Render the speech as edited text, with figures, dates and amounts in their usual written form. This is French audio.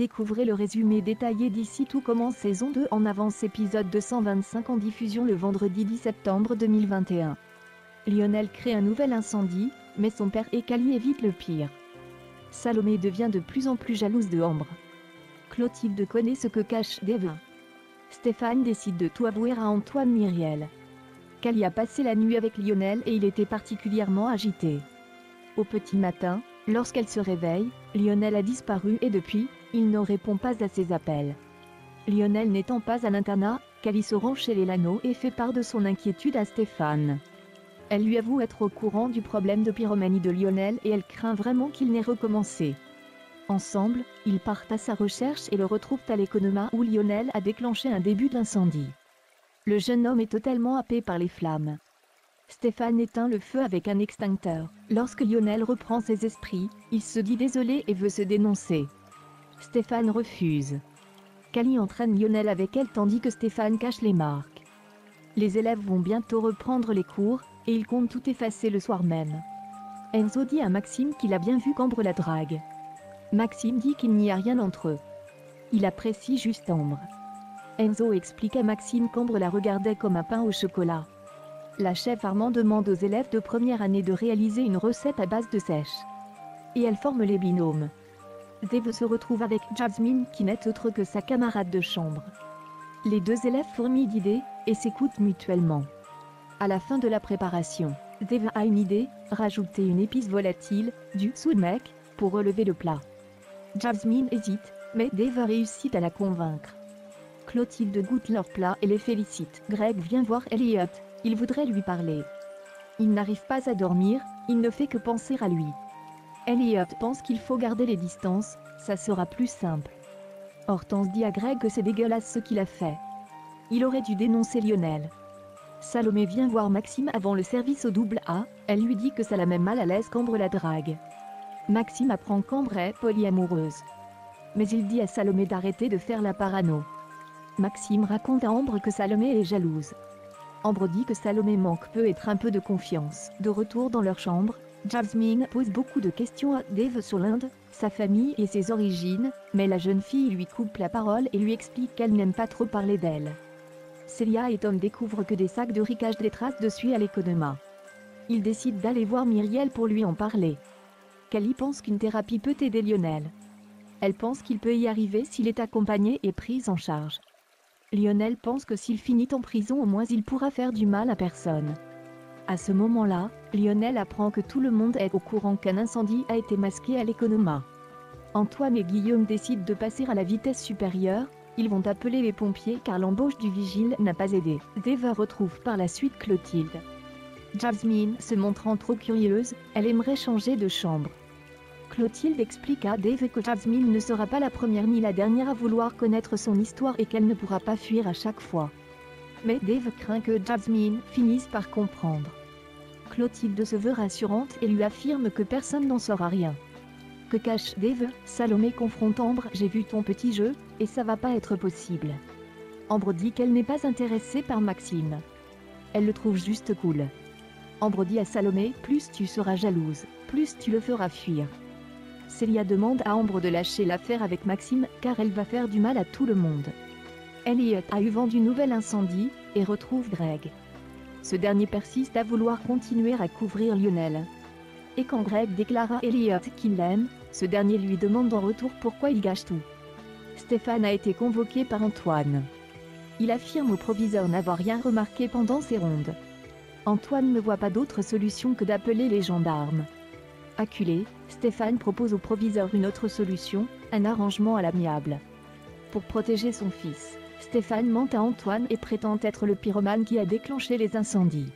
Découvrez le résumé détaillé d'ici tout commence saison 2 en avance épisode 225 en diffusion le vendredi 10 septembre 2021. Lionel crée un nouvel incendie, mais son père et Cali évitent le pire. Salomé devient de plus en plus jalouse de Ambre. Clotilde connaît ce que cache Dave. Stéphane décide de tout avouer à Antoine Myriel. Cali a passé la nuit avec Lionel et il était particulièrement agité. Au petit matin, lorsqu'elle se réveille, Lionel a disparu et depuis, il ne répond pas à ses appels. Lionel n'étant pas à l'internat, Cali se rend chez les Lano et fait part de son inquiétude à Stéphane. Elle lui avoue être au courant du problème de pyromanie de Lionel et elle craint vraiment qu'il n'ait recommencé. Ensemble, ils partent à sa recherche et le retrouvent à l'Economa où Lionel a déclenché un début d'incendie. Le jeune homme est totalement happé par les flammes. Stéphane éteint le feu avec un extincteur. Lorsque Lionel reprend ses esprits, il se dit désolé et veut se dénoncer. Stéphane refuse. Cali entraîne Lionel avec elle tandis que Stéphane cache les marques. Les élèves vont bientôt reprendre les cours, et ils comptent tout effacer le soir même. Enzo dit à Maxime qu'il a bien vu qu'Ambre la drague. Maxime dit qu'il n'y a rien entre eux. Il apprécie juste Ambre. Enzo explique à Maxime qu'Ambre la regardait comme un pain au chocolat. La chef Armand demande aux élèves de première année de réaliser une recette à base de sèche. Et elle forme les binômes. Dave se retrouve avec Jasmine qui n'est autre que sa camarade de chambre. Les deux élèves fourmillent d'idées, et s'écoutent mutuellement. À la fin de la préparation, Dave a une idée, rajouter une épice volatile, du sumac, pour relever le plat. Jasmine hésite, mais Dave réussit à la convaincre. Clotilde goûte leur plat et les félicite. Greg vient voir Elliot, il voudrait lui parler. Il n'arrive pas à dormir, il ne fait que penser à lui. Elliot pense qu'il faut garder les distances, ça sera plus simple. Hortense dit à Greg que c'est dégueulasse ce qu'il a fait. Il aurait dû dénoncer Lionel. Salomé vient voir Maxime avant le service au AA, elle lui dit que ça la met mal à l'aise qu'Ambre la drague. Maxime apprend qu'Ambre est polyamoureuse. Mais il dit à Salomé d'arrêter de faire la parano. Maxime raconte à Ambre que Salomé est jalouse. Ambre dit que Salomé manque peut être un peu de confiance. De retour dans leur chambre, Jasmine pose beaucoup de questions à Dave sur l'Inde, sa famille et ses origines, mais la jeune fille lui coupe la parole et lui explique qu'elle n'aime pas trop parler d'elle. Célia et Tom découvrent que des sacs de riz cachent des traces de suie à l'Economa. Ils décident d'aller voir Myriel pour lui en parler. Cali pense qu'une thérapie peut aider Lionel. Elle pense qu'il peut y arriver s'il est accompagné et pris en charge. Lionel pense que s'il finit en prison au moins il pourra faire du mal à personne. À ce moment-là, Lionel apprend que tout le monde est au courant qu'un incendie a été masqué à l'Economa. Antoine et Guillaume décident de passer à la vitesse supérieure, ils vont appeler les pompiers car l'embauche du vigile n'a pas aidé. Dave retrouve par la suite Clotilde. Jasmine se montrant trop curieuse, elle aimerait changer de chambre. Clotilde explique à Dave que Jasmine ne sera pas la première ni la dernière à vouloir connaître son histoire et qu'elle ne pourra pas fuir à chaque fois. Mais Dave craint que Jasmine finisse par comprendre. Clotilde se veut rassurante et lui affirme que personne n'en saura rien. Que cache Dave? Salomé confronte Ambre. J'ai vu ton petit jeu, et ça va pas être possible. Ambre dit qu'elle n'est pas intéressée par Maxime. Elle le trouve juste cool. Ambre dit à Salomé, plus tu seras jalouse, plus tu le feras fuir. Célia demande à Ambre de lâcher l'affaire avec Maxime, car elle va faire du mal à tout le monde. Elliot a eu vent du nouvel incendie, et retrouve Greg. Ce dernier persiste à vouloir continuer à couvrir Lionel. Et quand Greg déclare à Elliot qu'il l'aime, ce dernier lui demande en retour pourquoi il gâche tout. Stéphane a été convoqué par Antoine. Il affirme au proviseur n'avoir rien remarqué pendant ses rondes. Antoine ne voit pas d'autre solution que d'appeler les gendarmes. Acculé, Stéphane propose au proviseur une autre solution, un arrangement à l'amiable. Pour protéger son fils, Stéphane ment à Antoine et prétend être le pyromane qui a déclenché les incendies.